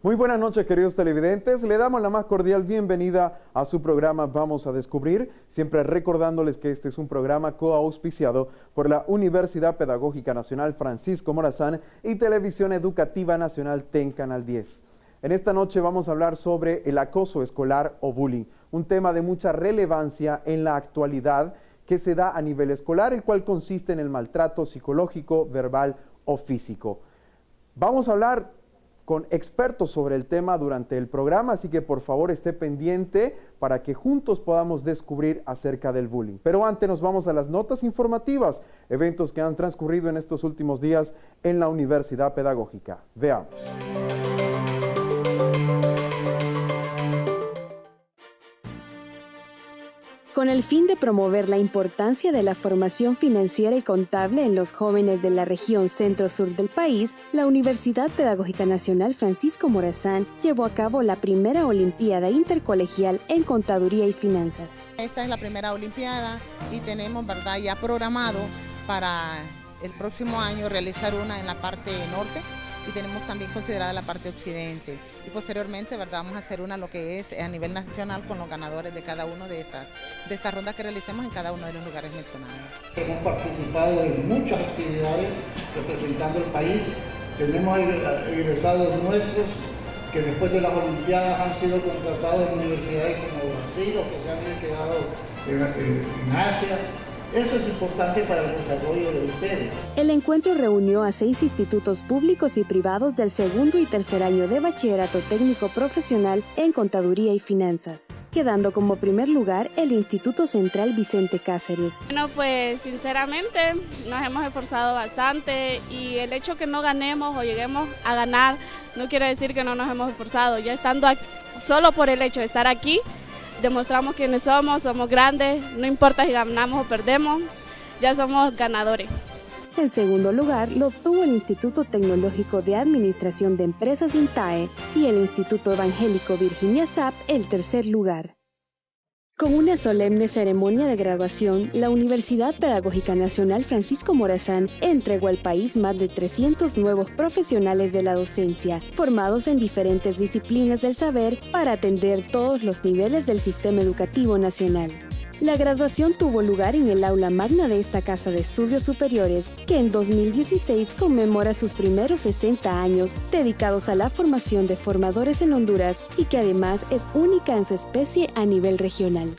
Muy buenas noches, queridos televidentes. Le damos la más cordial bienvenida a su programa Vamos a Descubrir, siempre recordándoles que este es un programa coauspiciado por la Universidad Pedagógica Nacional Francisco Morazán y Televisión Educativa Nacional TEN Canal 10. En esta noche vamos a hablar sobre el acoso escolar o bullying, un tema de mucha relevancia en la actualidad que se da a nivel escolar, el cual consiste en el maltrato psicológico, verbal o físico. Vamos a hablar con expertos sobre el tema durante el programa, así que por favor esté pendiente para que juntos podamos descubrir acerca del bullying. Pero antes nos vamos a las notas informativas, eventos que han transcurrido en estos últimos días en la Universidad Pedagógica. Veamos. Con el fin de promover la importancia de la formación financiera y contable en los jóvenes de la región centro-sur del país, la Universidad Pedagógica Nacional Francisco Morazán llevó a cabo la primera Olimpiada Intercolegial en Contaduría y Finanzas. Esta es la primera Olimpiada y tenemos, ¿verdad?, ya programado para el próximo año realizar una en la parte norte y tenemos también considerada la parte occidente. Y posteriormente, ¿verdad?, vamos a hacer una lo que es a nivel nacional con los ganadores de cada una de estas rondas que realicemos en cada uno de los lugares mencionados. Hemos participado en muchas actividades representando el país. Tenemos egresados nuestros que después de las Olimpiadas han sido contratados en universidades como Brasil o que se han quedado en Asia. Eso es importante para el desarrollo de ustedes. El encuentro reunió a 6 institutos públicos y privados del segundo y tercer año de Bachillerato Técnico Profesional en Contaduría y Finanzas, quedando como primer lugar el Instituto Central Vicente Cáceres. Bueno, pues sinceramente nos hemos esforzado bastante y el hecho que no ganemos o lleguemos a ganar no quiere decir que no nos hemos esforzado. Ya estando aquí, solo por el hecho de estar aquí, demostramos quiénes somos grandes, no importa si ganamos o perdemos, ya somos ganadores. En segundo lugar lo obtuvo el Instituto Tecnológico de Administración de Empresas INTAE y el Instituto Evangélico Virginia Sapp el tercer lugar. Con una solemne ceremonia de graduación, la Universidad Pedagógica Nacional Francisco Morazán entregó al país más de 300 nuevos profesionales de la docencia, formados en diferentes disciplinas del saber para atender todos los niveles del sistema educativo nacional. La graduación tuvo lugar en el aula magna de esta Casa de Estudios Superiores, que en 2016 conmemora sus primeros 60 años dedicados a la formación de formadores en Honduras y que además es única en su especie a nivel regional.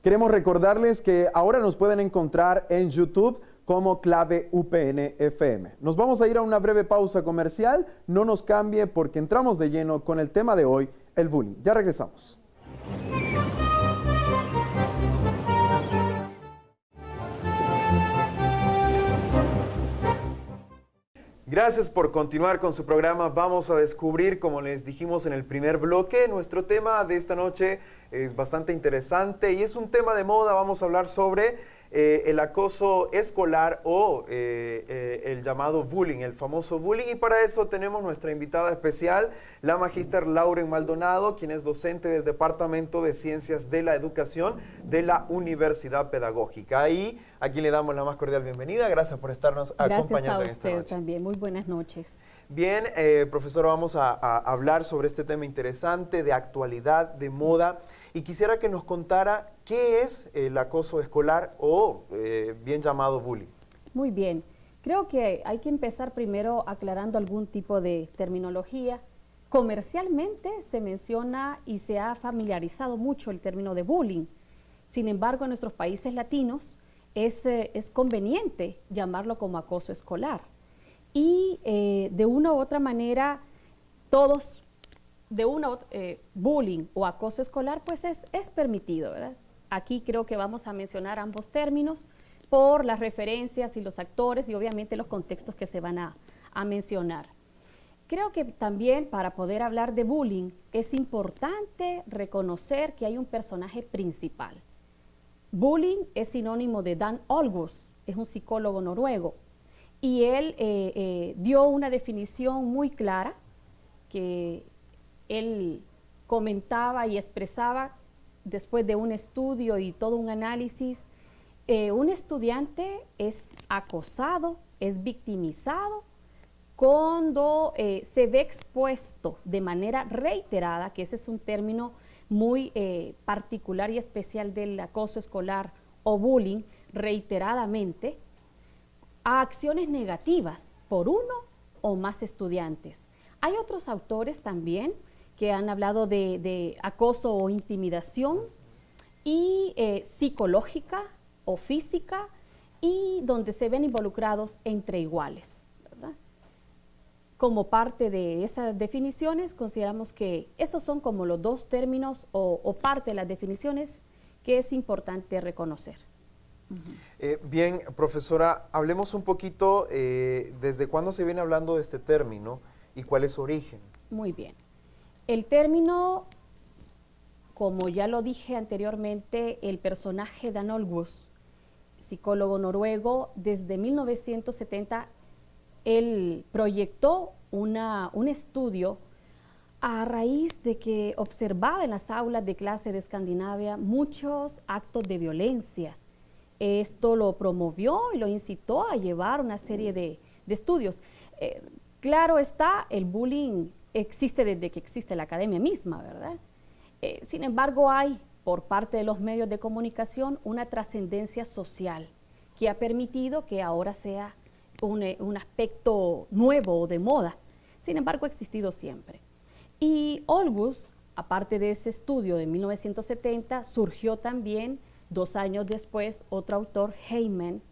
Queremos recordarles que ahora nos pueden encontrar en YouTube como Clave UPN FM. Nos vamos a ir a una breve pausa comercial, no nos cambie porque entramos de lleno con el tema de hoy, el bullying. Ya regresamos. Gracias por continuar con su programa Vamos a Descubrir. Como les dijimos en el primer bloque, nuestro tema de esta noche es bastante interesante y es un tema de moda. Vamos a hablar sobre el acoso escolar o el llamado bullying, el famoso bullying. Y para eso tenemos nuestra invitada especial, la magíster Lauren Maldonado, quien es docente del Departamento de Ciencias de la Educación de la Universidad Pedagógica. Y a quien le damos la más cordial bienvenida. Gracias por estarnos acompañando en esta noche. Gracias a usted también. Muy buenas noches. Bien, profesora, vamos a hablar sobre este tema interesante de actualidad, de moda. Y quisiera que nos contara qué es el acoso escolar o bien llamado bullying. Muy bien. Creo que hay que empezar primero aclarando algún tipo de terminología. Comercialmente se menciona y se ha familiarizado mucho el término de bullying. Sin embargo, en nuestros países latinos es conveniente llamarlo como acoso escolar. Y de una u otra manera, todos bullying o acoso escolar, pues es permitido, ¿verdad? Aquí creo que vamos a mencionar ambos términos por las referencias y los actores y obviamente los contextos que se van a mencionar. Creo que también para poder hablar de bullying es importante reconocer que hay un personaje principal. Bullying es sinónimo de Dan Olgus, es un psicólogo noruego, y él dio una definición muy clara que él comentaba y expresaba después de un estudio y todo un análisis Un estudiante es acosado, es victimizado cuando se ve expuesto de manera reiterada, que ese es un término muy particular y especial del acoso escolar o bullying, reiteradamente, a acciones negativas por uno o más estudiantes. Hay otros autores también que han hablado de acoso o intimidación y psicológica o física, y donde se ven involucrados entre iguales, ¿verdad? Como parte de esas definiciones, consideramos que esos son como los dos términos o parte de las definiciones que es importante reconocer. Bien, profesora, hablemos un poquito desde cuándo se viene hablando de este término y cuál es su origen. Muy bien. El término, como ya lo dije anteriormente, el personaje Dan Olgus, psicólogo noruego, desde 1970, él proyectó un estudio a raíz de que observaba en las aulas de clase de Escandinavia muchos actos de violencia. Esto lo promovió y lo incitó a llevar una serie de estudios. Claro está, el bullying existe desde que existe la academia misma, ¿verdad? Sin embargo, hay por parte de los medios de comunicación una trascendencia social que ha permitido que ahora sea un aspecto nuevo o de moda. Sin embargo, ha existido siempre. Y Olgus, aparte de ese estudio de 1970, surgió también 2 años después otro autor, Heyman,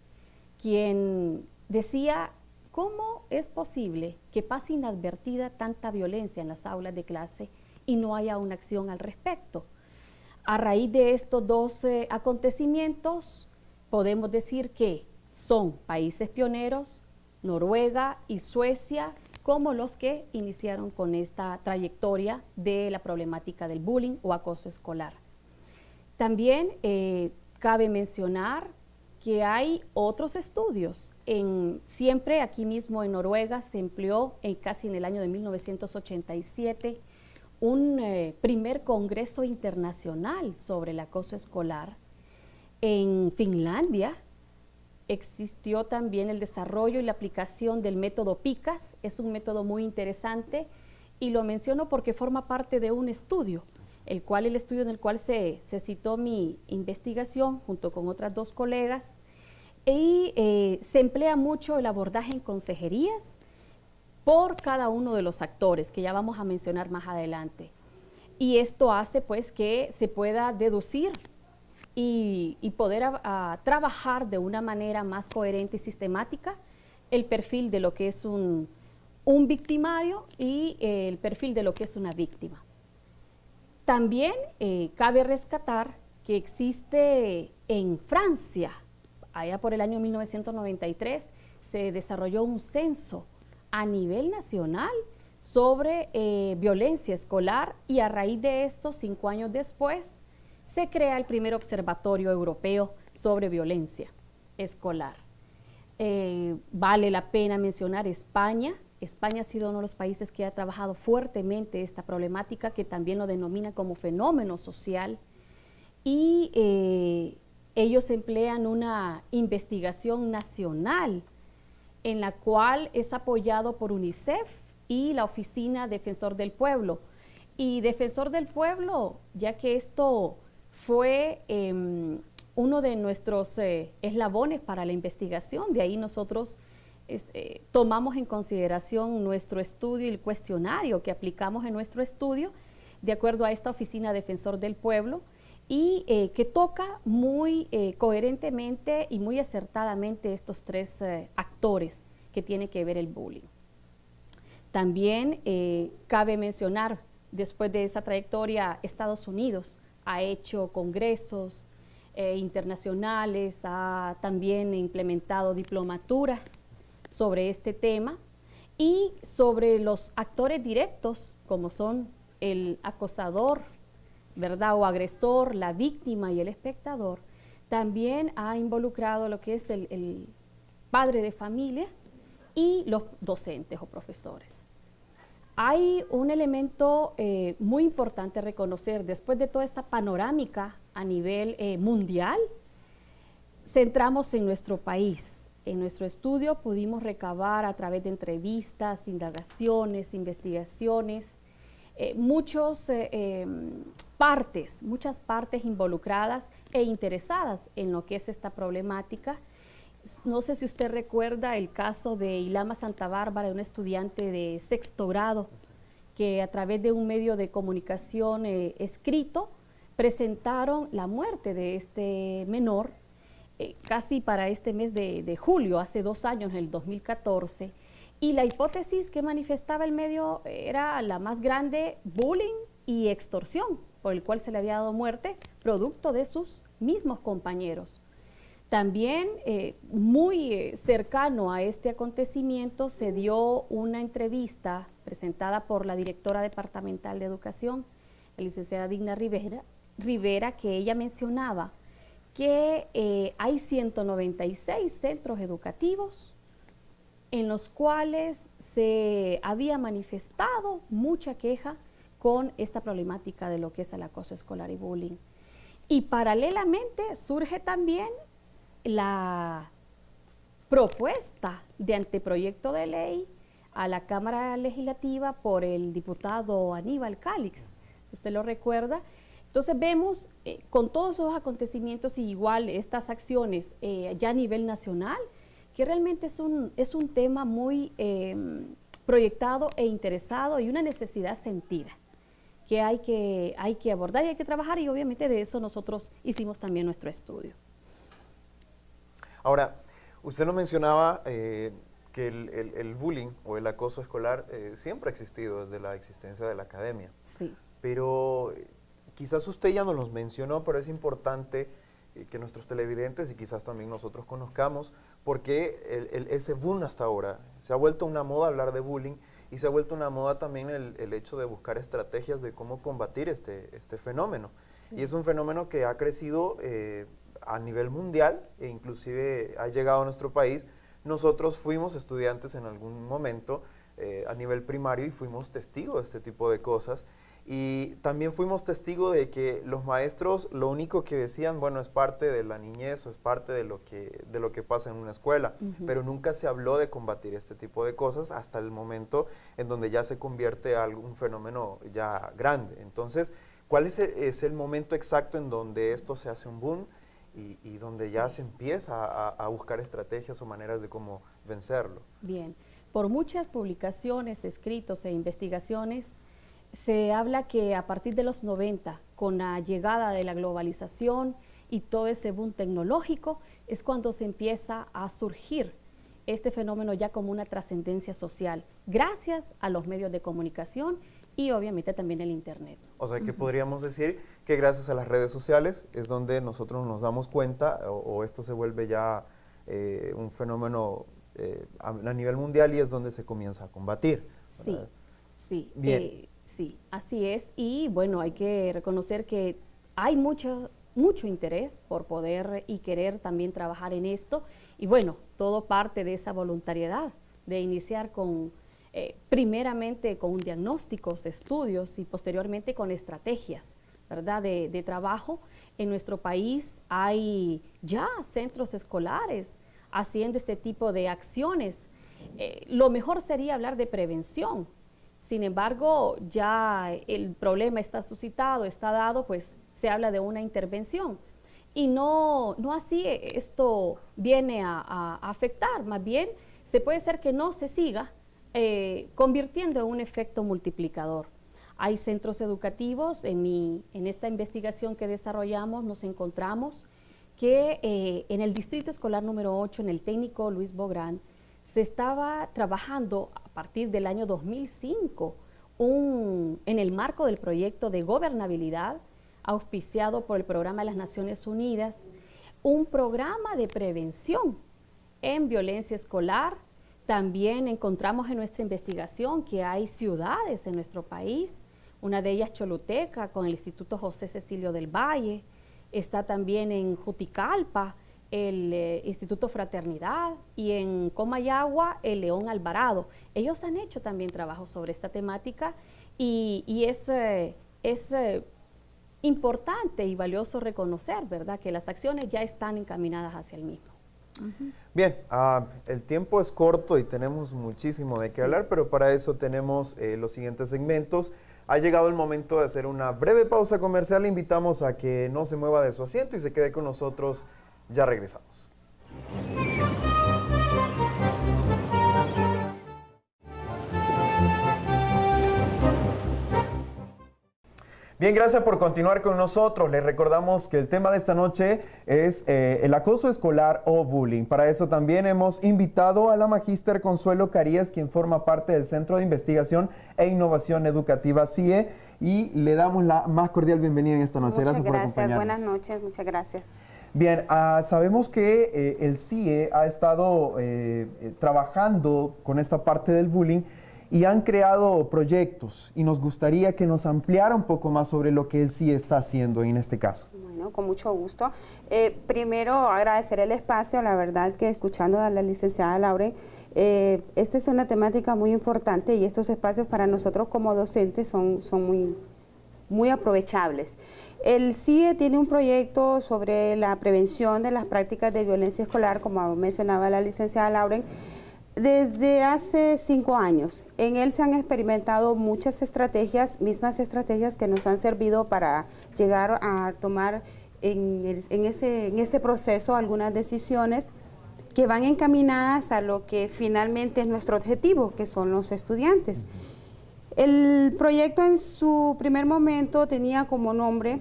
quien decía: ¿cómo es posible que pase inadvertida tanta violencia en las aulas de clase y no haya una acción al respecto? A raíz de estos 2 acontecimientos, podemos decir que son países pioneros, Noruega y Suecia, como los que iniciaron con esta trayectoria de la problemática del bullying o acoso escolar. También cabe mencionar que hay otros estudios. Siempre aquí mismo en Noruega se empleó casi en el año de 1987 un primer congreso internacional sobre el acoso escolar. En Finlandia existió también el desarrollo y la aplicación del método PICAS. Es un método muy interesante y lo menciono porque forma parte de un estudio, el estudio en el cual se citó mi investigación junto con otras 2 colegas, y se emplea mucho el abordaje en consejerías por cada uno de los actores, que ya vamos a mencionar más adelante. Y esto hace pues que se pueda deducir y poder trabajar de una manera más coherente y sistemática el perfil de lo que es un victimario y el perfil de lo que es una víctima. También cabe rescatar que existe en Francia, allá por el año 1993, se desarrolló un censo a nivel nacional sobre violencia escolar, y a raíz de esto, 5 años después, se crea el primer observatorio europeo sobre violencia escolar. Vale la pena mencionar España. España ha sido uno de los países que ha trabajado fuertemente esta problemática, que también lo denomina como fenómeno social, y ellos emplean una investigación nacional en la cual es apoyado por UNICEF y la Oficina Defensor del Pueblo. Y Defensor del Pueblo, ya que esto fue uno de nuestros eslabones para la investigación, de ahí nosotros tomamos en consideración nuestro estudio y el cuestionario que aplicamos en nuestro estudio de acuerdo a esta Oficina Defensor del Pueblo, y que toca muy coherentemente y muy acertadamente estos 3 actores que tiene que ver el bullying. También cabe mencionar, después de esa trayectoria, Estados Unidos ha hecho congresos internacionales, ha también implementado diplomaturas sobre este tema, y sobre los actores directos, como son el acosador, ¿verdad?, o agresor, la víctima y el espectador. También ha involucrado lo que es el padre de familia y los docentes o profesores. Hay un elemento muy importante a reconocer. Después de toda esta panorámica a nivel mundial, centramos en nuestro país. En nuestro estudio pudimos recabar a través de entrevistas, indagaciones, investigaciones, muchas partes involucradas e interesadas en lo que es esta problemática. No sé si usted recuerda el caso de Ilama Santa Bárbara, una estudiante de 6º grado, que a través de un medio de comunicación escrito presentaron la muerte de este menor casi para este mes de julio, hace 2 años, en el 2014, y la hipótesis que manifestaba el medio era la más grande: bullying y extorsión, por el cual se le había dado muerte, producto de sus mismos compañeros. También muy cercano a este acontecimiento se dio una entrevista presentada por la directora departamental de educación, la licenciada Digna Rivera, que ella mencionaba que hay 196 centros educativos en los cuales se había manifestado mucha queja con esta problemática de lo que es el acoso escolar y bullying. Y paralelamente surge también la propuesta de anteproyecto de ley a la Cámara Legislativa por el diputado Aníbal Calix, si usted lo recuerda. Entonces vemos con todos esos acontecimientos y igual estas acciones ya a nivel nacional, que realmente es un tema muy proyectado e interesado y una necesidad sentida que hay que abordar y hay que trabajar, y obviamente de eso nosotros hicimos también nuestro estudio. Ahora, usted lo mencionaba que el bullying o el acoso escolar siempre ha existido desde la existencia de la academia. Sí. Pero quizás usted ya nos los mencionó, pero es importante que nuestros televidentes y quizás también nosotros conozcamos, porque ese boom hasta ahora se ha vuelto una moda hablar de bullying, y se ha vuelto una moda también el hecho de buscar estrategias de cómo combatir este fenómeno. Sí. Y es un fenómeno que ha crecido a nivel mundial e inclusive ha llegado a nuestro país. Nosotros fuimos estudiantes en algún momento a nivel primario y fuimos testigos de este tipo de cosas. Y también fuimos testigos de que los maestros lo único que decían, bueno, es parte de la niñez o es parte de lo que pasa en una escuela, pero nunca se habló de combatir este tipo de cosas hasta el momento en donde ya se convierte en un fenómeno ya grande. Entonces, ¿cuál es el momento exacto en donde esto se hace un boom y donde ya se empieza a buscar estrategias o maneras de cómo vencerlo? Bien, por muchas publicaciones, escritos e investigaciones, se habla que a partir de los 90, con la llegada de la globalización y todo ese boom tecnológico, es cuando se empieza a surgir este fenómeno ya como una trascendencia social, gracias a los medios de comunicación y obviamente también el Internet. O sea que podríamos decir que gracias a las redes sociales es donde nosotros nos damos cuenta o esto se vuelve ya un fenómeno a nivel mundial y es donde se comienza a combatir, ¿verdad? Sí. Bien. Sí, así es, y bueno, hay que reconocer que hay mucho interés por poder y querer también trabajar en esto, y bueno, todo parte de esa voluntariedad de iniciar con, primeramente con diagnósticos, estudios y posteriormente con estrategias, ¿verdad?, de trabajo. En nuestro país hay ya centros escolares haciendo este tipo de acciones. Lo mejor sería hablar de prevención. Sin embargo, ya el problema está suscitado, está dado, pues se habla de una intervención. Y no así esto viene a afectar, más bien se puede ser que no se siga convirtiendo en un efecto multiplicador. Hay centros educativos, en esta investigación que desarrollamos nos encontramos que en el Distrito Escolar número 8, en el técnico Luis Bográn, se estaba trabajando a partir del año 2005 en el marco del proyecto de gobernabilidad auspiciado por el Programa de las Naciones Unidas, un programa de prevención en violencia escolar. También encontramos en nuestra investigación que hay ciudades en nuestro país, una de ellas Choluteca con el Instituto José Cecilio del Valle, está también en Juticalpa el Instituto Fraternidad y en Comayagua el León Alvarado. Ellos han hecho también trabajo sobre esta temática y es importante y valioso reconocer, ¿verdad?, que las acciones ya están encaminadas hacia el mismo. Bien, el tiempo es corto y tenemos muchísimo de qué hablar, pero para eso tenemos los siguientes segmentos. Ha llegado el momento de hacer una breve pausa comercial. Le invitamos a que no se mueva de su asiento y se quede con nosotros. Ya regresamos. Bien, gracias por continuar con nosotros. Les recordamos que el tema de esta noche es el acoso escolar o bullying. Para eso también hemos invitado a la magíster Consuelo Carías, quien forma parte del Centro de Investigación e Innovación Educativa CIE, y le damos la más cordial bienvenida en esta noche. Muchas Gracias por acompañarnos. Buenas noches, muchas gracias. Bien, sabemos que el CIE ha estado trabajando con esta parte del bullying y han creado proyectos, y nos gustaría que nos ampliara un poco más sobre lo que el CIE está haciendo en este caso. Bueno, con mucho gusto. Primero, agradecer el espacio. La verdad que escuchando a la licenciada Lauren, esta es una temática muy importante y estos espacios para nosotros como docentes son muy aprovechables. El CIE tiene un proyecto sobre la prevención de las prácticas de violencia escolar, como mencionaba la licenciada Lauren, desde hace 5 años. En él se han experimentado muchas estrategias, mismas estrategias que nos han servido para llegar a tomar en ese proceso algunas decisiones que van encaminadas a lo que finalmente es nuestro objetivo, que son los estudiantes. El proyecto en su primer momento tenía como nombre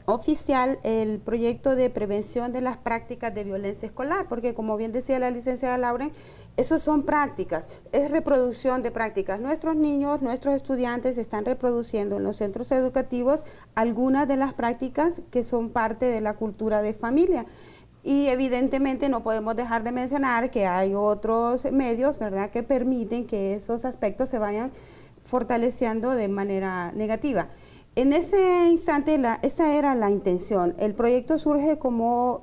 oficial el proyecto de prevención de las prácticas de violencia escolar, porque como bien decía la licenciada Lauren, esos son prácticas, es reproducción de prácticas. Nuestros niños, nuestros estudiantes están reproduciendo en los centros educativos algunas de las prácticas que son parte de la cultura de familia. Y evidentemente no podemos dejar de mencionar que hay otros medios, ¿verdad?, que permiten que esos aspectos se vayan fortaleciendo de manera negativa. En ese instante, esta era la intención. El proyecto surge como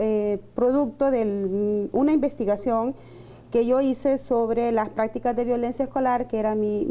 producto de una investigación que yo hice sobre las prácticas de violencia escolar, que era mi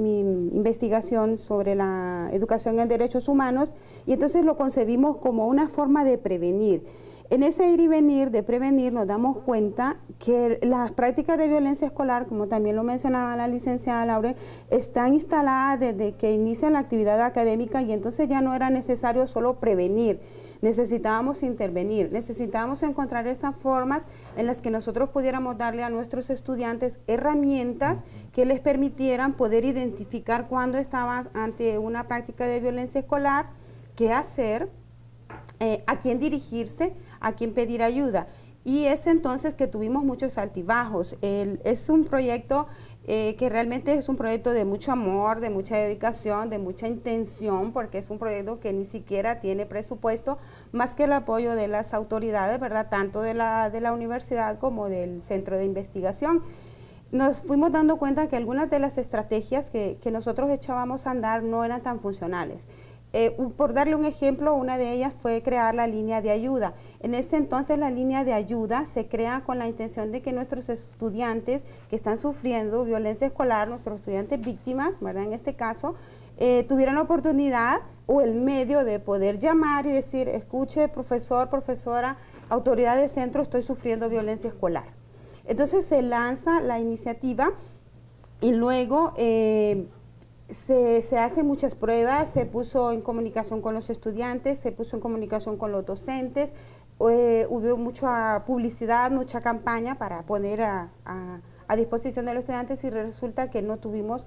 investigación sobre la educación en derechos humanos, y entonces lo concebimos como una forma de prevenir. En ese ir y venir de prevenir nos damos cuenta que las prácticas de violencia escolar, como también lo mencionaba la licenciada Lauren, están instaladas desde que inicia la actividad académica, y entonces ya no era necesario solo prevenir, necesitábamos intervenir, necesitábamos encontrar esas formas en las que nosotros pudiéramos darle a nuestros estudiantes herramientas que les permitieran poder identificar cuando estaban ante una práctica de violencia escolar, qué hacer, a quién dirigirse, a quién pedir ayuda. Y es entonces que tuvimos muchos altibajos. Es un proyecto que realmente es un proyecto de mucho amor, de mucha dedicación, de mucha intención, porque es un proyecto que ni siquiera tiene presupuesto, más que el apoyo de las autoridades, ¿verdad?, tanto de la universidad como del centro de investigación. Nos fuimos dando cuenta que algunas de las estrategias que nosotros echábamos a andar no eran tan funcionales. Por darle un ejemplo, una de ellas fue crear la línea de ayuda. En ese entonces la línea de ayuda se crea con la intención de que nuestros estudiantes que están sufriendo violencia escolar, nuestros estudiantes víctimas, ¿verdad?, en este caso, tuvieran la oportunidad o el medio de poder llamar y decir, escuche, profesor, profesora, autoridad de centro, estoy sufriendo violencia escolar. Entonces se lanza la iniciativa y luego se hacen muchas pruebas, se puso en comunicación con los estudiantes, se puso en comunicación con los docentes, hubo mucha publicidad, mucha campaña para poner a disposición de los estudiantes, y resulta que no tuvimos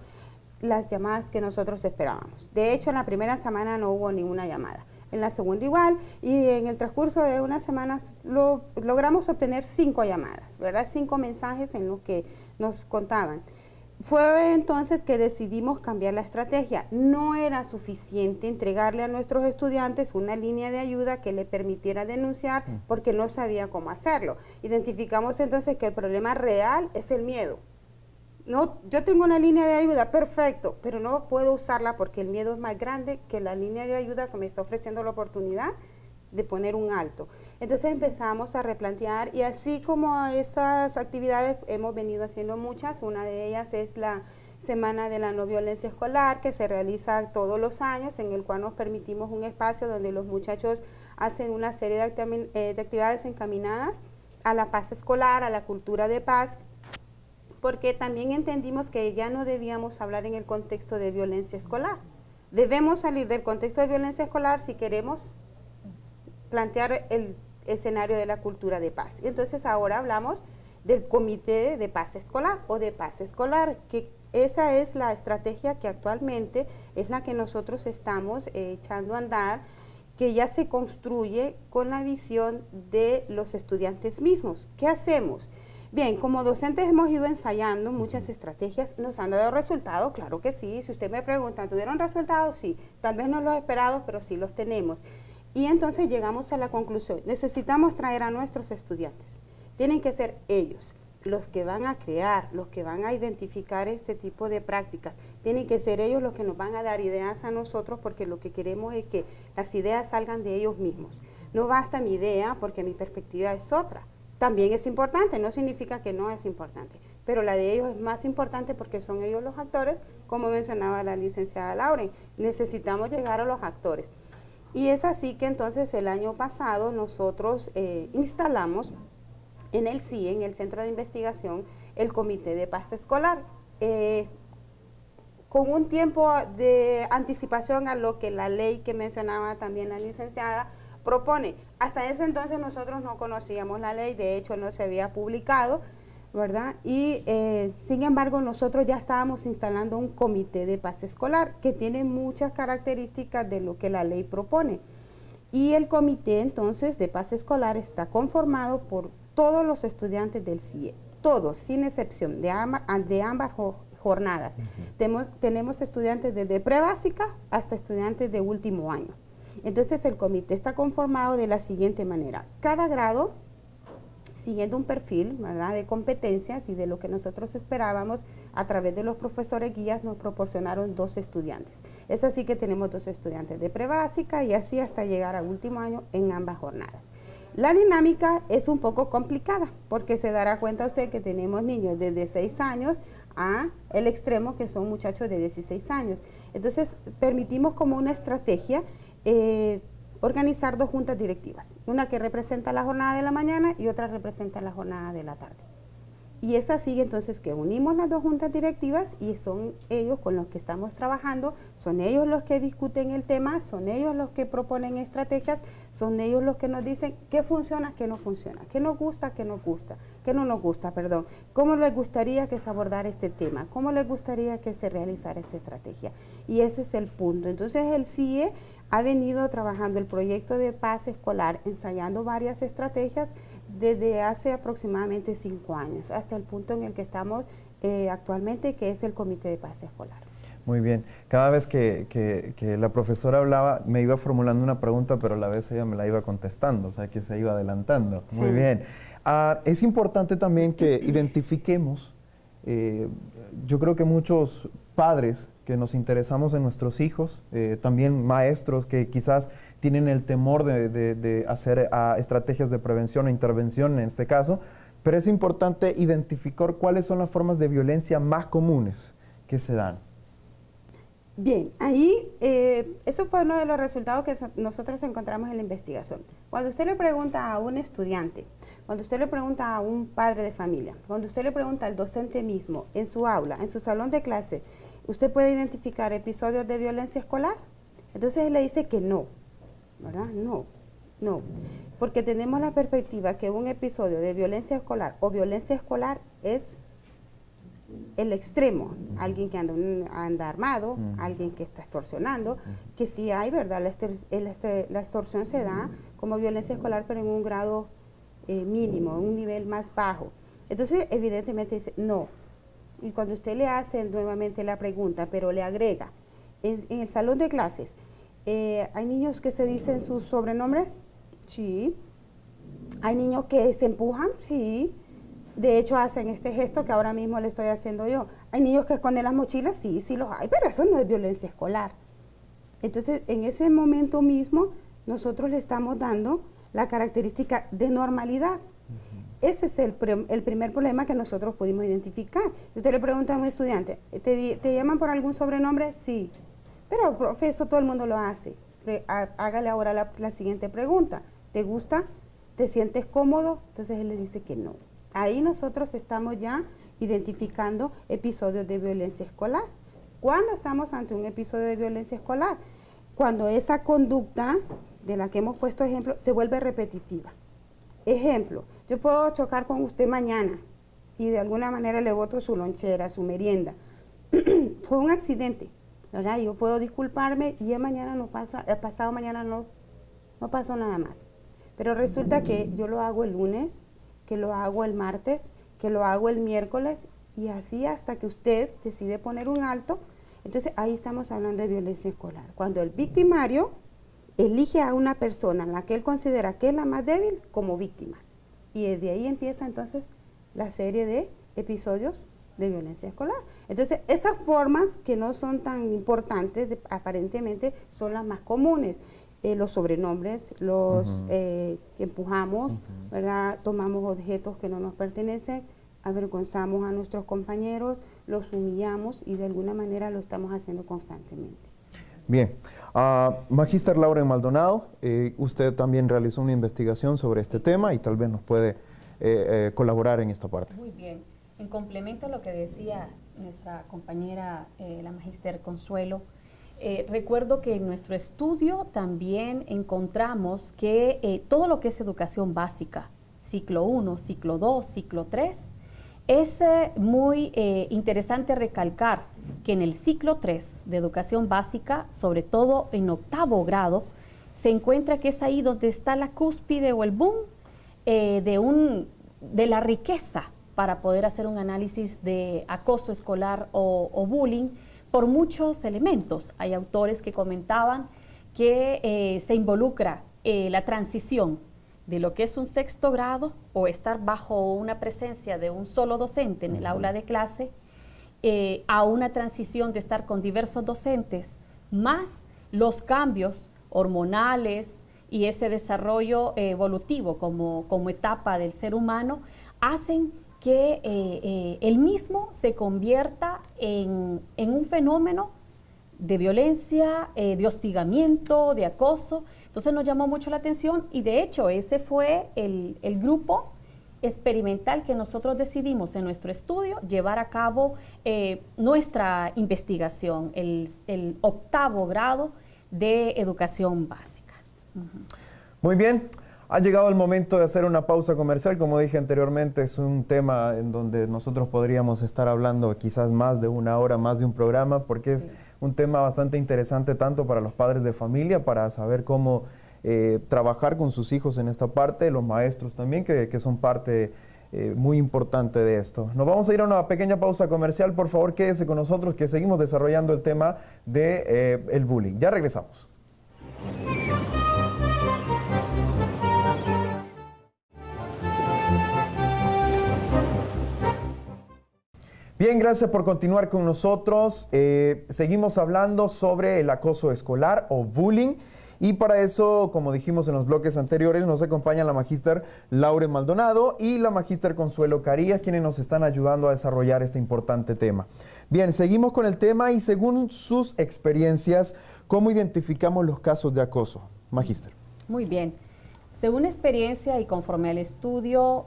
las llamadas que nosotros esperábamos. De hecho, en la primera semana no hubo ninguna llamada, en la segunda igual, y en el transcurso de unas semanas logramos obtener 5 llamadas, ¿verdad?, 5 mensajes en los que nos contaban. Fue entonces que decidimos cambiar la estrategia. No era suficiente entregarle a nuestros estudiantes una línea de ayuda que le permitiera denunciar, porque no sabía cómo hacerlo. Identificamos entonces que el problema real es el miedo. No, yo tengo una línea de ayuda, perfecto, pero no puedo usarla porque el miedo es más grande que la línea de ayuda que me está ofreciendo la oportunidad de poner un alto. Entonces empezamos a replantear, y así como estas actividades hemos venido haciendo muchas. Una de ellas es la Semana de la No Violencia Escolar, que se realiza todos los años, en el cual nos permitimos un espacio donde los muchachos hacen una serie de actividades encaminadas a la paz escolar, a la cultura de paz, porque también entendimos que ya no debíamos hablar en el contexto de violencia escolar. Debemos salir del contexto de violencia escolar si queremos plantear el escenario de la cultura de paz. Y entonces ahora hablamos del Comité de Paz Escolar o de Paz Escolar, que esa es la estrategia que actualmente es la que nosotros estamos echando a andar, que ya se construye con la visión de los estudiantes mismos. ¿Qué hacemos? Bien, como docentes hemos ido ensayando muchas estrategias, ¿nos han dado resultados? Claro que sí. Si usted me pregunta, ¿tuvieron resultados? Sí. Tal vez no los esperados, pero sí los tenemos. Y entonces llegamos a la conclusión, necesitamos traer a nuestros estudiantes. Tienen que ser ellos los que van a crear, los que van a identificar este tipo de prácticas. Tienen que ser ellos los que nos van a dar ideas a nosotros, porque lo que queremos es que las ideas salgan de ellos mismos. No basta mi idea porque mi perspectiva es otra. También es importante, no significa que no es importante, pero la de ellos es más importante porque son ellos los actores, como mencionaba la licenciada Lauren. Necesitamos llegar a los actores. Y es así que entonces el año pasado nosotros instalamos en el CIE, en el Centro de Investigación, el Comité de Paz Escolar, con un tiempo de anticipación a lo que la ley que mencionaba también la licenciada propone. Hasta ese entonces nosotros no conocíamos la ley, de hecho no se había publicado, ¿verdad? Y sin embargo nosotros ya estábamos instalando un Comité de Paz Escolar que tiene muchas características de lo que la ley propone. Y el Comité entonces de Paz Escolar está conformado por todos los estudiantes del CIE, todos, sin excepción, de ambas jornadas. Tenemos estudiantes desde prebásica hasta estudiantes de último año. Entonces el comité está conformado de la siguiente manera. Cada grado, siguiendo un perfil, ¿verdad?, de competencias y de lo que nosotros esperábamos, a través de los profesores guías nos proporcionaron 2 estudiantes. Es así que tenemos 2 estudiantes de prebásica y así hasta llegar a último año en ambas jornadas. La dinámica es un poco complicada porque se dará cuenta usted que tenemos niños desde 6 años a el extremo que son muchachos de 16 años. Entonces permitimos como una estrategia organizar 2 juntas directivas, una que representa la jornada de la mañana y otra representa la jornada de la tarde. Y es así entonces que unimos las 2 juntas directivas y son ellos con los que estamos trabajando, son ellos los que discuten el tema, son ellos los que proponen estrategias, son ellos los que nos dicen qué funciona, qué no funciona, qué nos gusta, qué no nos gusta, perdón, cómo les gustaría que se abordara este tema, cómo les gustaría que se realizara esta estrategia. Y ese es el punto. Entonces el CIE ha venido trabajando el proyecto de paz escolar, ensayando varias estrategias desde hace aproximadamente 5 años, hasta el punto en el que estamos actualmente, que es el Comité de Paz Escolar. Muy bien. Cada vez que la profesora hablaba, me iba formulando una pregunta, pero a la vez ella me la iba contestando, o sea, que se iba adelantando. Sí. Muy bien. Es importante también que identifiquemos, yo creo que muchos padres que nos interesamos en nuestros hijos, también maestros que quizás tienen el temor de hacer estrategias de prevención o intervención en este caso, pero es importante identificar cuáles son las formas de violencia más comunes que se dan. Bien, ahí eso fue uno de los resultados que nosotros encontramos en la investigación. Cuando usted le pregunta a un estudiante, cuando usted le pregunta a un padre de familia, cuando usted le pregunta al docente mismo en su aula, en su salón de clase, ¿usted puede identificar episodios de violencia escolar? Entonces él le dice que no, ¿verdad? No, porque tenemos la perspectiva que un episodio de violencia escolar o violencia escolar es el extremo, alguien que anda armado, alguien que está extorsionando, que sí hay, ¿verdad? La extorsión se da como violencia escolar, pero en un grado mínimo, un nivel más bajo. Entonces, evidentemente dice no. Y cuando usted le hace nuevamente la pregunta, pero le agrega, en el salón de clases, ¿hay niños que se dicen sus sobrenombres? Sí. ¿Hay niños que se empujan? Sí. De hecho, hacen este gesto que ahora mismo le estoy haciendo yo. ¿Hay niños que esconden las mochilas? Sí, sí los hay, pero eso no es violencia escolar. Entonces, en ese momento mismo, nosotros le estamos dando la característica de normalidad. ese es el primer problema que nosotros pudimos identificar. Si usted le pregunta a un estudiante, ¿te llaman por algún sobrenombre? Sí. Pero, profe, eso todo el mundo lo hace. Hágale ahora la siguiente pregunta. ¿Te gusta? ¿Te sientes cómodo? Entonces él le dice que no. Ahí nosotros estamos ya identificando episodios de violencia escolar. ¿Cuándo estamos ante un episodio de violencia escolar? Cuando esa conducta de la que hemos puesto ejemplo se vuelve repetitiva. Ejemplo, yo puedo chocar con usted mañana y de alguna manera le boto su lonchera, su merienda. Fue un accidente, ¿verdad? Yo puedo disculparme y ya mañana no pasa, pasado mañana no pasó nada más. Pero resulta que yo lo hago el lunes, que lo hago el martes, que lo hago el miércoles y así hasta que usted decide poner un alto. Entonces ahí estamos hablando de violencia escolar. Cuando el victimario elige a una persona en la que él considera que es la más débil como víctima. Y desde ahí empieza entonces la serie de episodios de violencia escolar. Entonces esas formas que no son tan importantes aparentemente son las más comunes. Los sobrenombres, los que empujamos, ¿verdad? Tomamos objetos que no nos pertenecen, avergonzamos a nuestros compañeros, los humillamos y de alguna manera lo estamos haciendo constantemente. Bien. Magíster Lauren Maldonado, usted también realizó una investigación sobre este tema y tal vez nos puede colaborar en esta parte. Muy bien. En complemento a lo que decía nuestra compañera, la Magíster Consuelo, recuerdo que en nuestro estudio también encontramos que todo lo que es educación básica, ciclo 1, ciclo 2, ciclo 3, es muy interesante recalcar que en el ciclo 3 de educación básica, sobre todo en 8º grado, se encuentra que es ahí donde está la cúspide o el boom de la riqueza para poder hacer un análisis de acoso escolar o bullying por muchos elementos. Hay autores que comentaban que se involucra la transición de lo que es un 6º grado o estar bajo una presencia de un solo docente en el aula de clase a una transición de estar con diversos docentes, más los cambios hormonales y ese desarrollo evolutivo como etapa del ser humano, hacen que el mismo se convierta en un fenómeno de violencia, de hostigamiento, de acoso. Entonces nos llamó mucho la atención y de hecho ese fue el grupo experimental que nosotros decidimos en nuestro estudio llevar a cabo nuestra investigación, el 8º grado de educación básica. Muy bien. Ha llegado el momento de hacer una pausa comercial. Como dije anteriormente, es un tema en donde nosotros podríamos estar hablando quizás más de una hora, más de un programa, porque es un tema bastante interesante tanto para los padres de familia, para saber cómo trabajar con sus hijos en esta parte, los maestros también, que son parte muy importante de esto. Nos vamos a ir a una pequeña pausa comercial. Por favor, quédese con nosotros que seguimos desarrollando el tema de el bullying. Ya regresamos. Bien, gracias por continuar con nosotros. Seguimos hablando sobre el acoso escolar o bullying y para eso, como dijimos en los bloques anteriores, nos acompaña la magíster Lauren Maldonado y la magíster Consuelo Carías, quienes nos están ayudando a desarrollar este importante tema. Bien, seguimos con el tema y según sus experiencias, ¿cómo identificamos los casos de acoso? Magíster. Muy bien. Según experiencia y conforme al estudio,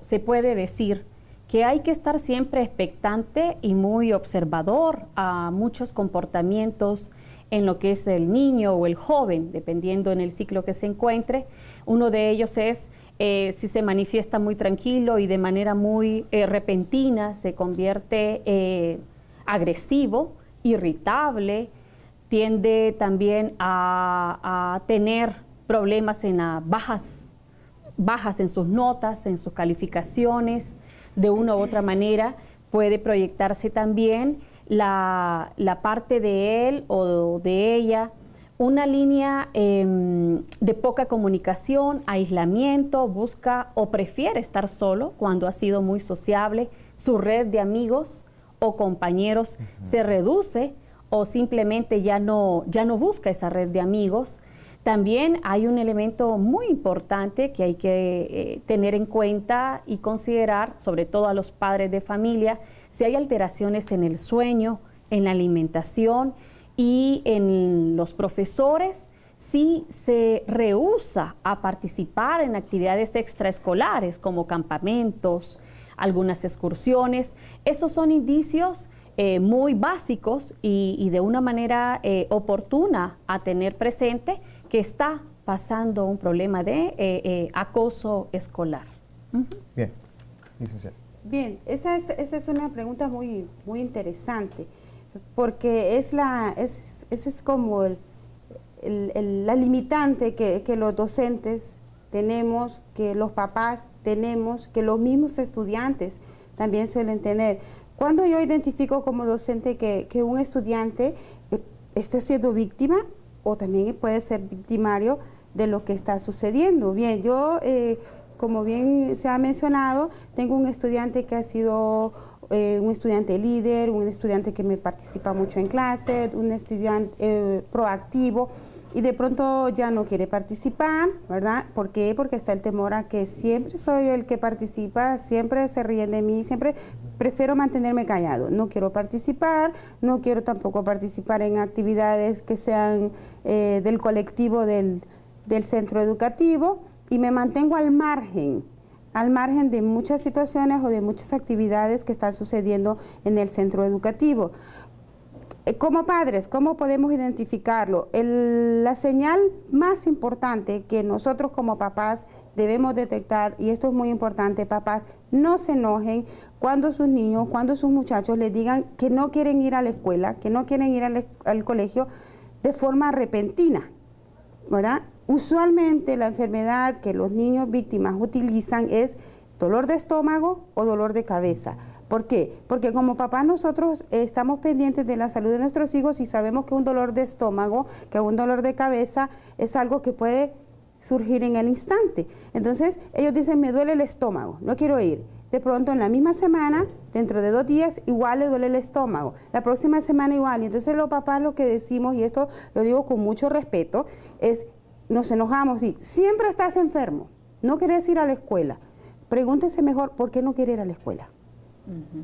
se puede decir que hay que estar siempre expectante y muy observador a muchos comportamientos en lo que es el niño o el joven, dependiendo en el ciclo que se encuentre. Uno de ellos es si se manifiesta muy tranquilo y de manera muy repentina, se convierte agresivo, irritable, tiende también a tener problemas en bajas en sus notas, en sus calificaciones. De una u otra manera puede proyectarse también la parte de él o de ella, una línea de poca comunicación, aislamiento, busca o prefiere estar solo cuando ha sido muy sociable, su red de amigos o compañeros se reduce o simplemente ya no busca esa red de amigos. También hay un elemento muy importante que hay que tener en cuenta y considerar, sobre todo a los padres de familia, si hay alteraciones en el sueño, en la alimentación y en los profesores, si se rehúsa a participar en actividades extraescolares como campamentos, algunas excursiones. Esos son indicios muy básicos y de una manera oportuna a tener presente que está pasando un problema de acoso escolar. Bien, licenciada. Bien, esa es una pregunta muy interesante, porque esa es como la limitante que los docentes tenemos, que los papás tenemos, que los mismos estudiantes también suelen tener. Cuando yo identifico como docente que un estudiante esté siendo víctima o también puede ser victimario de lo que está sucediendo. Bien, yo, como bien se ha mencionado, tengo un estudiante que ha sido un estudiante líder, un estudiante que me participa mucho en clase, un estudiante proactivo, y de pronto ya no quiere participar, ¿verdad? ¿Por qué? Porque está el temor a que siempre soy el que participa, siempre se ríen de mí, siempre prefiero mantenerme callado. No quiero participar, no quiero tampoco participar en actividades que sean del colectivo del centro educativo, y me mantengo al margen de muchas situaciones o de muchas actividades que están sucediendo en el centro educativo. Como padres, ¿cómo podemos identificarlo? La señal más importante que nosotros como papás debemos detectar, y esto es muy importante, papás, no se enojen cuando sus niños, cuando sus muchachos les digan que no quieren ir a la escuela, que no quieren ir al colegio de forma repentina, ¿verdad? Usualmente la enfermedad que los niños víctimas utilizan es dolor de estómago o dolor de cabeza. ¿Por qué? Porque como papás nosotros estamos pendientes de la salud de nuestros hijos y sabemos que un dolor de estómago, que un dolor de cabeza es algo que puede surgir en el instante. Entonces ellos dicen, me duele el estómago, no quiero ir. De pronto en la misma semana, dentro de 2 días, igual le duele el estómago. La próxima semana igual. Y entonces los papás lo que decimos, y esto lo digo con mucho respeto, es nos enojamos y siempre estás enfermo, no querés ir a la escuela. Pregúntese mejor, ¿por qué no quiere ir a la escuela?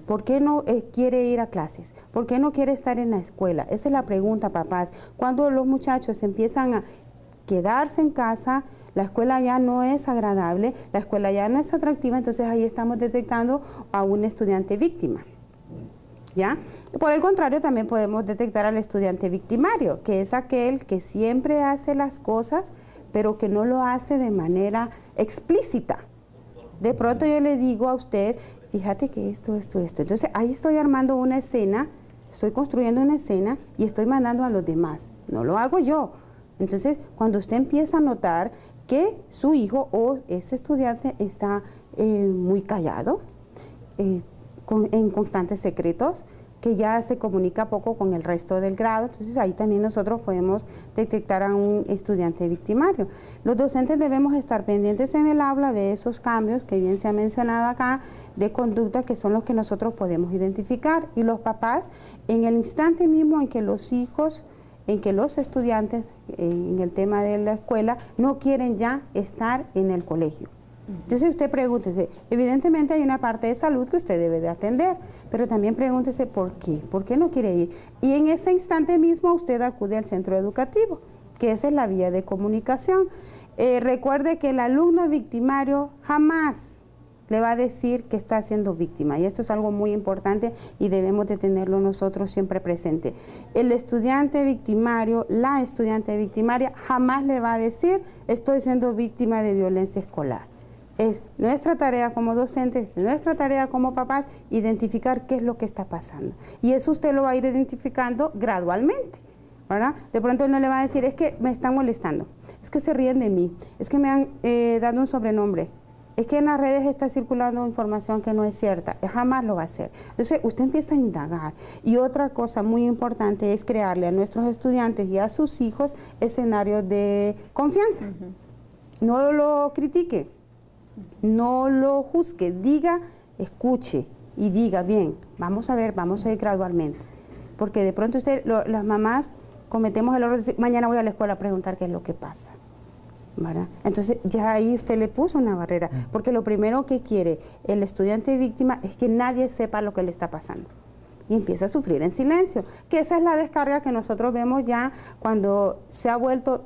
¿Por qué no quiere ir a clases? ¿Por qué no quiere estar en la escuela? Esa es la pregunta, papás. Cuando los muchachos empiezan a quedarse en casa, la escuela ya no es agradable, la escuela ya no es atractiva, entonces ahí estamos detectando a un estudiante víctima. ¿Ya? Por el contrario, también podemos detectar al estudiante victimario, que es aquel que siempre hace las cosas, pero que no lo hace de manera explícita. De pronto yo le digo a usted, fíjate que esto. Entonces ahí estoy armando una escena, estoy construyendo una escena y estoy mandando a los demás. No lo hago yo. Entonces cuando usted empieza a notar que su hijo o ese estudiante está muy callado, en constantes secretos, que ya se comunica poco con el resto del grado, entonces ahí también nosotros podemos detectar a un estudiante victimario. Los docentes debemos estar pendientes en el aula de esos cambios que bien se ha mencionado acá, de conducta, que son los que nosotros podemos identificar, y los papás en el instante mismo en que los hijos, en que los estudiantes, en el tema de la escuela, no quieren ya estar en el colegio. Entonces usted pregúntese, evidentemente hay una parte de salud que usted debe de atender, pero también pregúntese por qué no quiere ir. Y en ese instante mismo usted acude al centro educativo, que esa es la vía de comunicación. Recuerde que el alumno victimario jamás le va a decir que está siendo víctima, y esto es algo muy importante y debemos de tenerlo nosotros siempre presente. El estudiante victimario, la estudiante victimaria jamás le va a decir estoy siendo víctima de violencia escolar. Es nuestra tarea como docentes, nuestra tarea como papás, identificar qué es lo que está pasando. Y eso usted lo va a ir identificando gradualmente, ¿verdad? De pronto él no le va a decir, es que me están molestando, es que se ríen de mí, es que me han dado un sobrenombre, es que en las redes está circulando información que no es cierta. Jamás lo va a hacer. Entonces usted empieza a indagar. Y otra cosa muy importante es crearle a nuestros estudiantes y a sus hijos escenarios de confianza. No lo critique. No lo juzgue, diga, escuche y diga, bien, vamos a ver, vamos a ir gradualmente. Porque de pronto las mamás cometemos el error de decir, mañana voy a la escuela a preguntar qué es lo que pasa, ¿verdad? Entonces ya ahí usted le puso una barrera, porque lo primero que quiere el estudiante víctima es que nadie sepa lo que le está pasando. Y empieza a sufrir en silencio, que esa es la descarga que nosotros vemos ya cuando se ha vuelto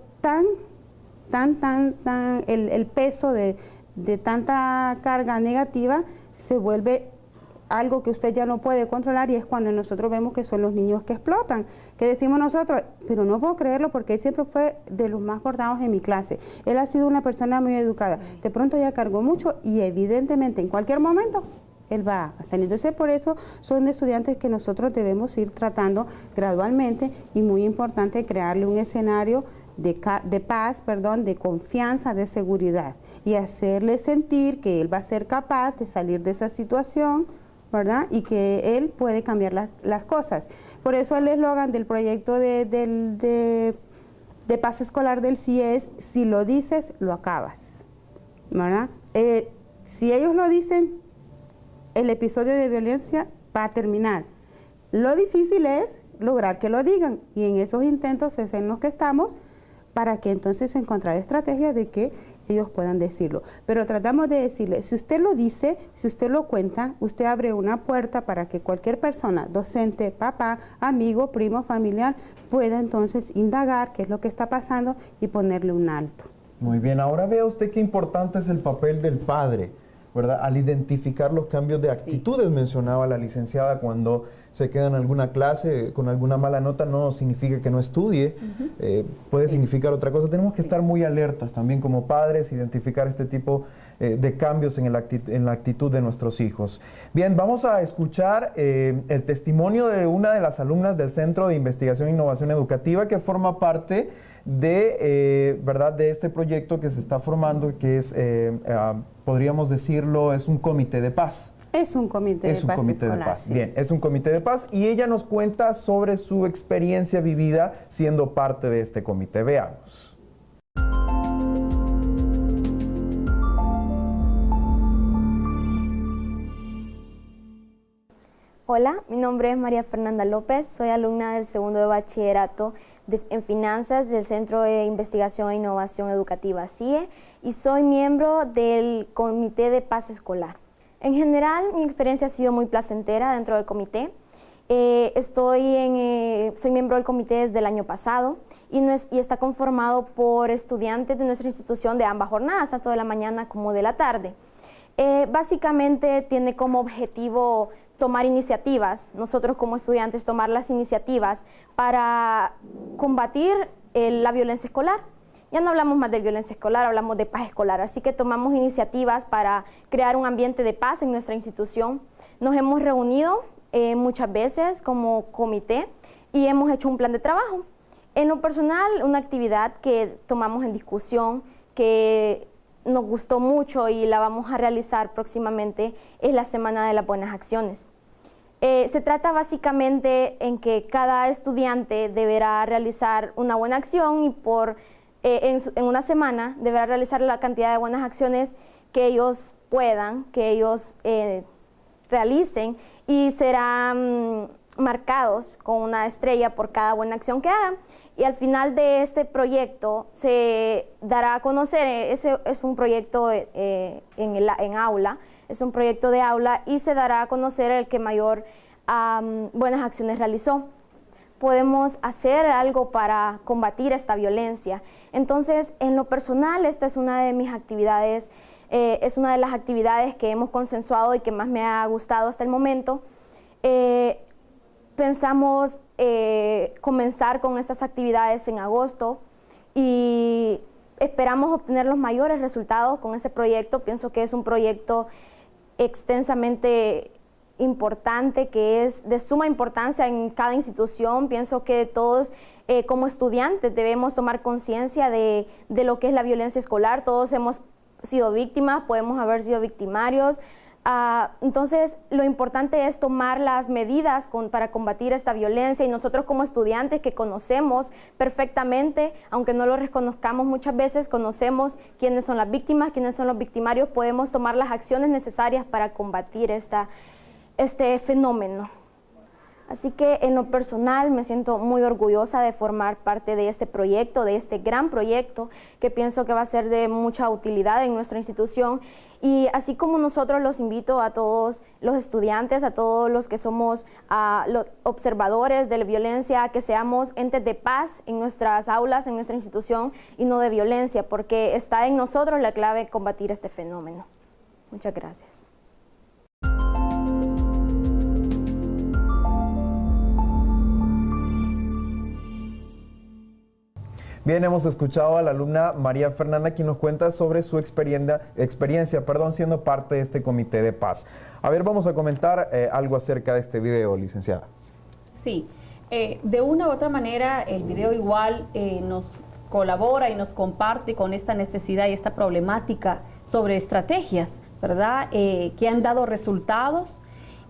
el peso de tanta carga negativa se vuelve algo que usted ya no puede controlar, y es cuando nosotros vemos que son los niños que explotan, que decimos nosotros, pero no puedo creerlo porque él siempre fue de los más portados en mi clase, él ha sido una persona muy educada, de pronto ya cargó mucho y evidentemente en cualquier momento él va a salir. Entonces por eso son estudiantes que nosotros debemos ir tratando gradualmente, y muy importante crearle un escenario de paz, de confianza, de seguridad, y hacerle sentir que él va a ser capaz de salir de esa situación, ¿verdad? Y que él puede cambiar las cosas. Por eso el eslogan del proyecto de paz escolar del CIE es: si lo dices, lo acabas, ¿verdad? Si ellos lo dicen, el episodio de violencia va a terminar. Lo difícil es lograr que lo digan, y en esos intentos es en los que estamos, para que entonces encontrar estrategias de que ellos puedan decirlo. Pero tratamos de decirle, si usted lo dice, si usted lo cuenta, usted abre una puerta para que cualquier persona, docente, papá, amigo, primo, familiar, pueda entonces indagar qué es lo que está pasando y ponerle un alto. Muy bien, ahora vea usted qué importante es el papel del padre, ¿verdad? Al identificar los cambios de actitudes, mencionaba la licenciada, cuando se queda en alguna clase con alguna mala nota, no significa que no estudie, puede significar otra cosa. Tenemos que estar muy alertas también como padres, identificar este tipo de cambios en la actitud de nuestros hijos. Bien, vamos a escuchar el testimonio de una de las alumnas del Centro de Investigación e Innovación Educativa, que forma parte de, ¿verdad?, de este proyecto que se está formando, que es, podríamos decirlo, es un comité de paz. Es un comité de paz escolar. Sí. Bien, es un comité de paz, y ella nos cuenta sobre su experiencia vivida siendo parte de este comité. Veamos. Hola, mi nombre es María Fernanda López, soy alumna del segundo de bachillerato en finanzas del Centro de Investigación e Innovación Educativa CIE, y soy miembro del Comité de Paz Escolar. En general, mi experiencia ha sido muy placentera dentro del comité. Soy miembro del comité desde el año pasado, y está conformado por estudiantes de nuestra institución de ambas jornadas, tanto de la mañana como de la tarde. Básicamente tiene como objetivo tomar iniciativas, nosotros como estudiantes tomar las iniciativas para combatir la violencia escolar. Ya no hablamos más de violencia escolar, hablamos de paz escolar, así que tomamos iniciativas para crear un ambiente de paz en nuestra institución. Nos hemos reunido muchas veces como comité y hemos hecho un plan de trabajo. En lo personal, una actividad que tomamos en discusión, que nos gustó mucho y la vamos a realizar próximamente, es la Semana de las Buenas Acciones. Se trata básicamente en que cada estudiante deberá realizar una buena acción, y en una semana deberá realizar la cantidad de buenas acciones que ellos puedan, que ellos realicen, y serán marcados con una estrella por cada buena acción que hagan. Y al final de este proyecto se dará a conocer, es un proyecto en aula, es un proyecto de aula, y se dará a conocer el que mayor buenas acciones realizó. Podemos hacer algo para combatir esta violencia. Entonces, en lo personal, esta es una de mis actividades, es una de las actividades que hemos consensuado y que más me ha gustado hasta el momento. Pensamos comenzar con estas actividades en agosto, y esperamos obtener los mayores resultados con ese proyecto. Pienso que es un proyecto extensamente importante, que es de suma importancia en cada institución. Pienso que todos como estudiantes debemos tomar conciencia de lo que es la violencia escolar. Todos hemos sido víctimas, podemos haber sido victimarios. Entonces, lo importante es tomar las medidas para combatir esta violencia, y nosotros como estudiantes que conocemos perfectamente, aunque no lo reconozcamos muchas veces, conocemos quiénes son las víctimas, quiénes son los victimarios, podemos tomar las acciones necesarias para combatir este fenómeno. Así que en lo personal me siento muy orgullosa de formar parte de este proyecto, de este gran proyecto que pienso que va a ser de mucha utilidad en nuestra institución. Y así como nosotros, los invito a todos los estudiantes, a todos los que somos los observadores de la violencia, a que seamos entes de paz en nuestras aulas, en nuestra institución, y no de violencia, porque está en nosotros la clave de combatir este fenómeno. Muchas gracias. Bien, hemos escuchado a la alumna María Fernanda, quien nos cuenta sobre su experiencia siendo parte de este comité de paz. A ver, vamos a comentar algo acerca de este video, licenciada. Sí, de una u otra manera el video igual nos colabora y nos comparte con esta necesidad y esta problemática sobre estrategias, ¿verdad? Que han dado resultados.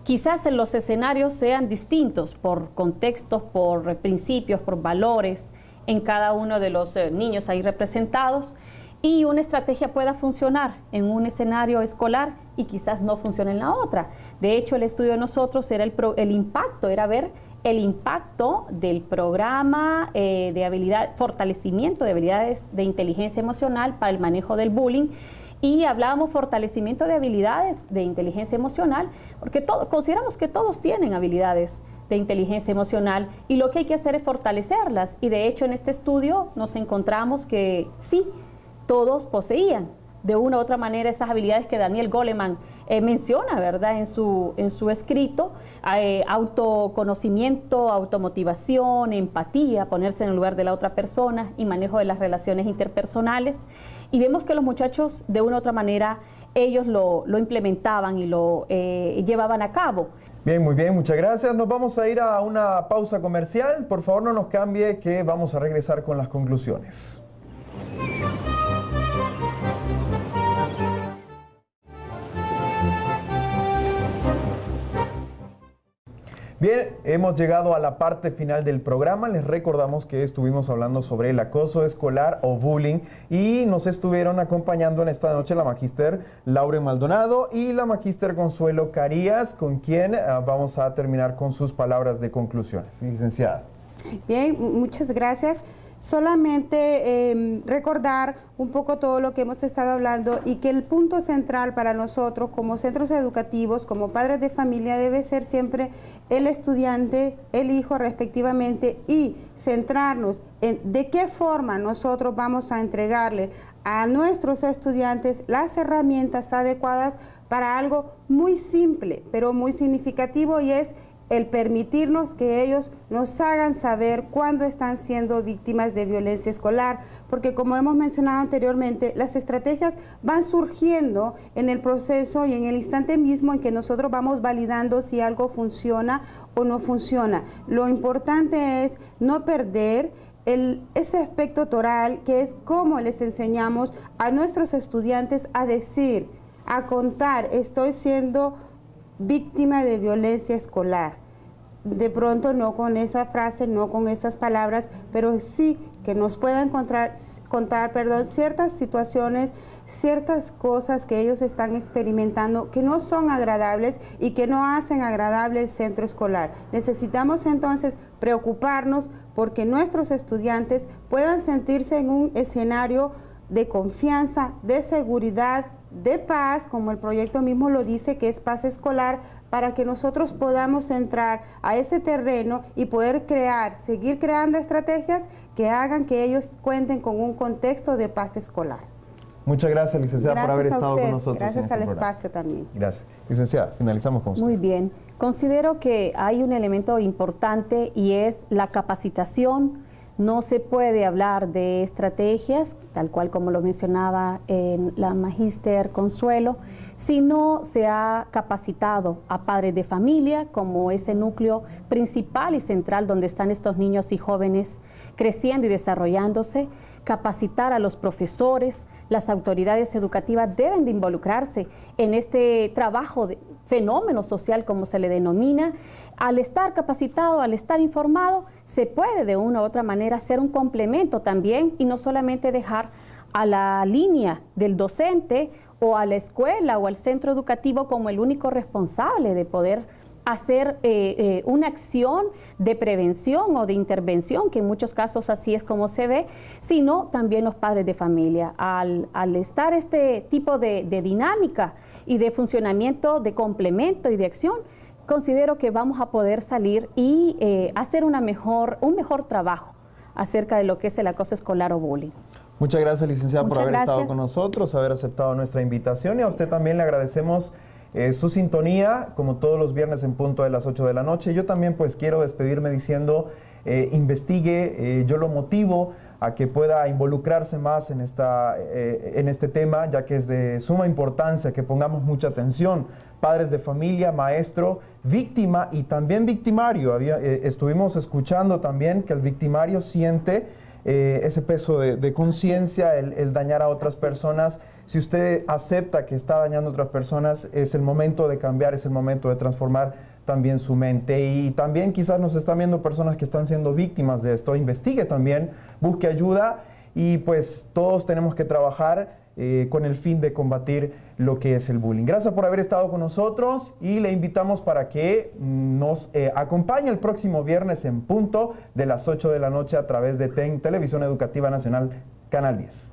Quizás en los escenarios sean distintos por contextos, por principios, por valores, en cada uno de los niños ahí representados, y una estrategia pueda funcionar en un escenario escolar y quizás no funcione en la otra. De hecho, el estudio de nosotros era era ver el impacto del programa de fortalecimiento de habilidades de inteligencia emocional para el manejo del bullying, y hablábamos fortalecimiento de habilidades de inteligencia emocional, porque consideramos que todos tienen habilidades de inteligencia emocional y lo que hay que hacer es fortalecerlas. Y de hecho en este estudio nos encontramos que sí, todos poseían de una u otra manera esas habilidades que Daniel Goleman menciona, ¿verdad? En su escrito, autoconocimiento, automotivación, empatía, ponerse en el lugar de la otra persona y manejo de las relaciones interpersonales. Y vemos que los muchachos de una u otra manera ellos lo implementaban y lo llevaban a cabo. Bien, muy bien, muchas gracias. Nos vamos a ir a una pausa comercial. Por favor, no nos cambie, que vamos a regresar con las conclusiones. Bien, hemos llegado a la parte final del programa. Les recordamos que estuvimos hablando sobre el acoso escolar o bullying y nos estuvieron acompañando en esta noche la magíster Laure Maldonado y la magíster Consuelo Carías, con quien vamos a terminar con sus palabras de conclusiones. Licenciada. Bien, muchas gracias. Solamente recordar un poco todo lo que hemos estado hablando y que el punto central para nosotros como centros educativos, como padres de familia, debe ser siempre el estudiante, el hijo respectivamente, y centrarnos en de qué forma nosotros vamos a entregarle a nuestros estudiantes las herramientas adecuadas para algo muy simple, pero muy significativo, y es el permitirnos que ellos nos hagan saber cuándo están siendo víctimas de violencia escolar, porque como hemos mencionado anteriormente, las estrategias van surgiendo en el proceso y en el instante mismo en que nosotros vamos validando si algo funciona o no funciona. Lo importante es no perder ese aspecto toral, que es cómo les enseñamos a nuestros estudiantes a decir, a contar, estoy siendo víctima de violencia escolar. De pronto no con esa frase, no con esas palabras, pero sí que nos puedan contar ciertas situaciones, ciertas cosas que ellos están experimentando que no son agradables y que no hacen agradable el centro escolar. Necesitamos entonces preocuparnos porque nuestros estudiantes puedan sentirse en un escenario de confianza, de seguridad, de paz, como el proyecto mismo lo dice, que es paz escolar, para que nosotros podamos entrar a ese terreno y poder seguir creando estrategias que hagan que ellos cuenten con un contexto de paz escolar. Muchas gracias, licenciada, por haber estado con nosotros. Gracias al espacio también. Gracias. Licenciada, finalizamos con usted. Muy bien. Considero que hay un elemento importante y es la capacitación. No se puede hablar de estrategias, tal cual como lo mencionaba la magíster Consuelo, si no se ha capacitado a padres de familia como ese núcleo principal y central donde están estos niños y jóvenes creciendo y desarrollándose, capacitar a los profesores. Las autoridades educativas deben de involucrarse en este trabajo de fenómeno social, como se le denomina. Al estar capacitado, al estar informado, se puede de una u otra manera hacer un complemento también y no solamente dejar a la línea del docente o a la escuela o al centro educativo como el único responsable de poder hacer una acción de prevención o de intervención, que en muchos casos así es como se ve, sino también los padres de familia. Al estar este tipo de dinámica y de funcionamiento, de complemento y de acción, considero que vamos a poder salir y hacer un mejor trabajo acerca de lo que es el acoso escolar o bullying. Muchas gracias, licenciada, por haber estado gracias. con nosotros, haber aceptado nuestra invitación, y a usted también le agradecemos su sintonía, como todos los viernes en punto de las 8 de la noche. Yo también pues quiero despedirme diciendo, investigue, yo lo motivo a que pueda involucrarse más en este tema, ya que es de suma importancia que pongamos mucha atención. Padres de familia, maestro, víctima y también victimario. Estuvimos escuchando también que el victimario siente ese peso de conciencia, el dañar a otras personas. Si usted acepta que está dañando a otras personas, es el momento de cambiar, es el momento de transformar también su mente. Y también quizás nos están viendo personas que están siendo víctimas de esto. Investigue también, busque ayuda, y pues todos tenemos que trabajar con el fin de combatir lo que es el bullying. Gracias por haber estado con nosotros, y le invitamos para que nos acompañe el próximo viernes en punto de las 8 de la noche a través de TEN, Televisión Educativa Nacional, Canal 10.